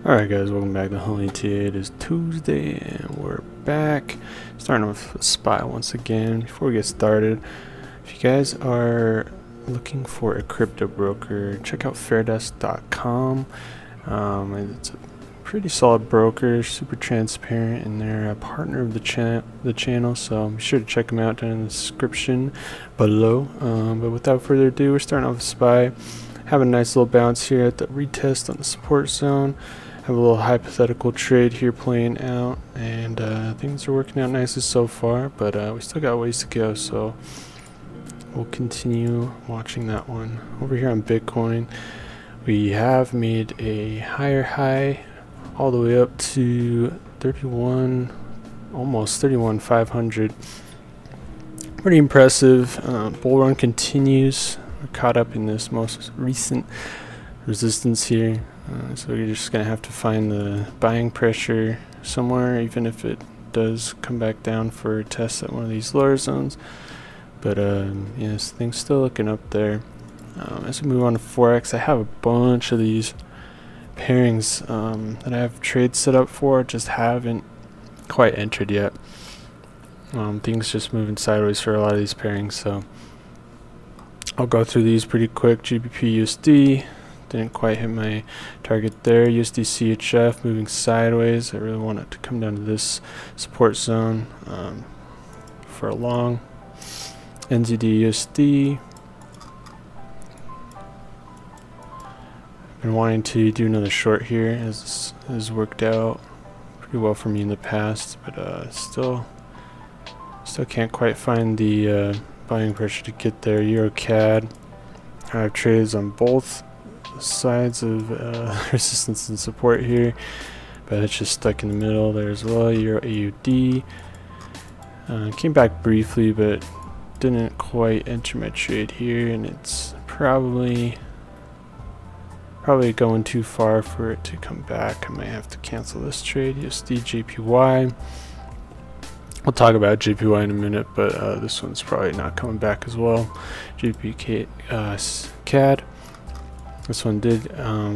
Alright guys, welcome back to Hundley TA. It is Tuesday and we're back. Starting off with SPY once again. Before we get started, if you guys are looking for a crypto broker, check out Fairdesk.com. It's a pretty solid broker, super transparent, and they're a partner of the channel, so be sure to check them out down in the description below. But without further ado, we're starting off with SPY. Have a nice little bounce here at the retest on the support zone. Have a little hypothetical trade here playing out, and things are working out nicely so far, but we still got ways to go, so we'll continue watching that one. Over here on Bitcoin, we have made a higher high all the way up to 31, almost 31,500. Pretty impressive. Bull run continues. We're caught up in this most recent resistance here. So you're just going to have to find the buying pressure somewhere, even if it does come back down for a test at one of these lower zones. But yes, things still looking up there. As we move on to Forex, I have a bunch of these pairings that I have trades set up for, just haven't quite entered yet. Things just moving sideways for a lot of these pairings, so I'll go through these pretty quick. GBP USD. Didn't quite hit my target there. USD CHF moving sideways. I really want it to come down to this support zone for a long. NZD USD. Been wanting to do another short here, as has worked out pretty well for me in the past, but still can't quite find the buying pressure to get there. Euro CAD. I have trades on both sides of resistance and support here, but it's just stuck in the middle there as well. Euro AUD came back briefly, but didn't quite enter my trade here, and it's probably going too far for it to come back. I might have to cancel this trade. USD JPY. We'll talk about JPY in a minute, but this one's probably not coming back as well. JPK CAD. This one did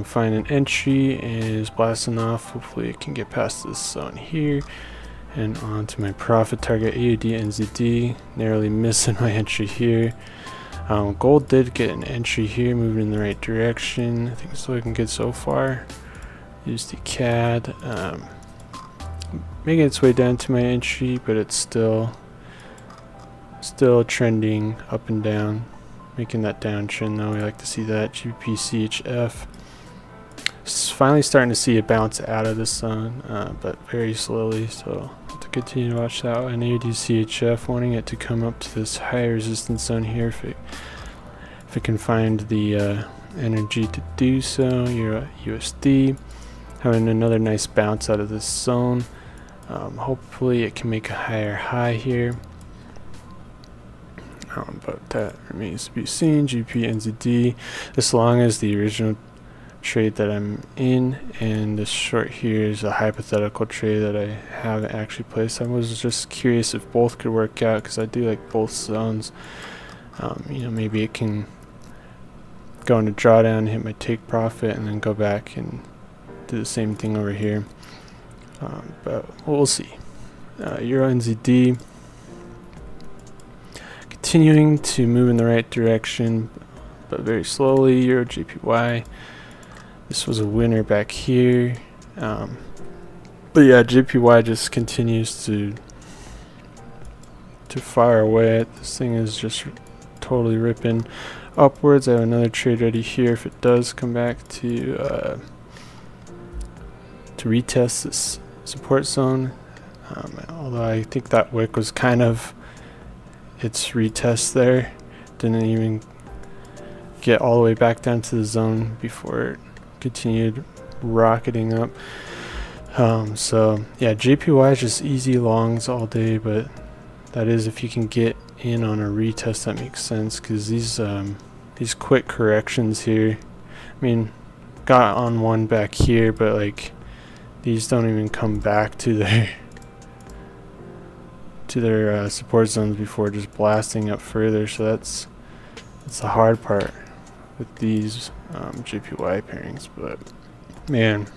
find an entry and is blasting off. Hopefully it can get past this zone here and on to my profit target. AUD NZD, narrowly missing my entry here. Gold did get an entry here, moving in the right direction. I think it's looking good so far. USD CAD, making its way down to my entry, but it's still trending up and down. Making that downtrend though, we like to see that. GBP CHF, finally starting to see a bounce out of the zone, but very slowly, so have to continue to watch that one. AUD CHF, wanting it to come up to this high resistance zone here if it can find the energy to do so. Euro USD, having another nice bounce out of this zone. Hopefully it can make a higher high here. But that remains to be seen. GP NZD, as long as the original trade that I'm in, and this short here is a hypothetical trade that I haven't actually placed. I was just curious if both could work out, because I do like both zones. Maybe it can go into drawdown, hit my take profit, and then go back and do the same thing over here. But we'll see. Euro NZD. Continuing to move in the right direction, but very slowly. Euro JPY, this was a winner back here, but yeah, JPY just continues to fire away. This thing is just totally ripping upwards. I have another trade ready here if it does come back to retest this support zone, although I think that wick was kind of its retest there. Didn't even get all the way back down to the zone before it continued rocketing up. So yeah, JPY is just easy longs all day, but that is if you can get in on a retest that makes sense, because these quick corrections here, I mean, got on one back here, but like these don't even come back to their support zones before just blasting up further. So that's the hard part with these JPY pairings. But man,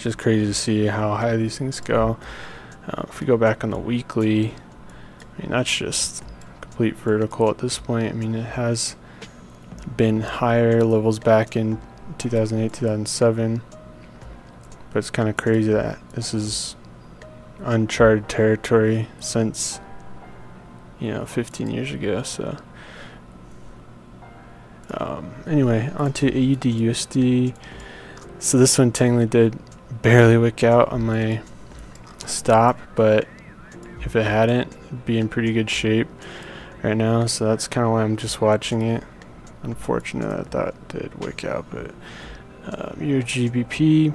It's just crazy to see how high these things go. If we go back on the weekly, I mean, that's just complete vertical at this point. I mean, it has been higher levels back in 2008, 2007, but it's kind of crazy that this is uncharted territory since, 15 years ago. So anyway, onto AUD USD. So this one technically did barely wick out on my stop, but if it hadn't, it'd be in pretty good shape right now. So that's kind of why I'm just watching it. Unfortunate that did wick out, but your GBP,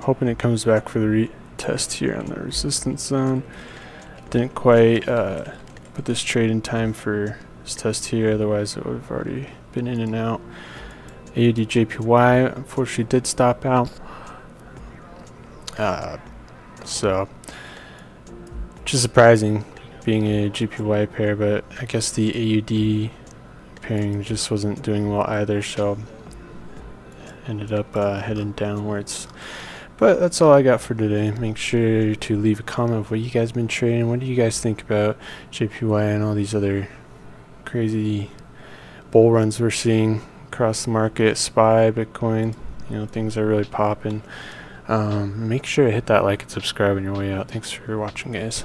hoping it comes back for the retest here on the resistance zone. Didn't quite put this trade in time for this test here, otherwise it would have already been in and out. AUD JPY unfortunately did stop out, so which is surprising being a JPY pair, but I guess the AUD pairing just wasn't doing well either, so ended up heading downwards. But that's all I got for today. Make sure to leave a comment of what you guys been trading. What do you guys think about JPY and all these other crazy bull runs we're seeing across the market? SPY, Bitcoin, things are really popping. Make sure to hit that like and subscribe on your way out. Thanks for watching, guys.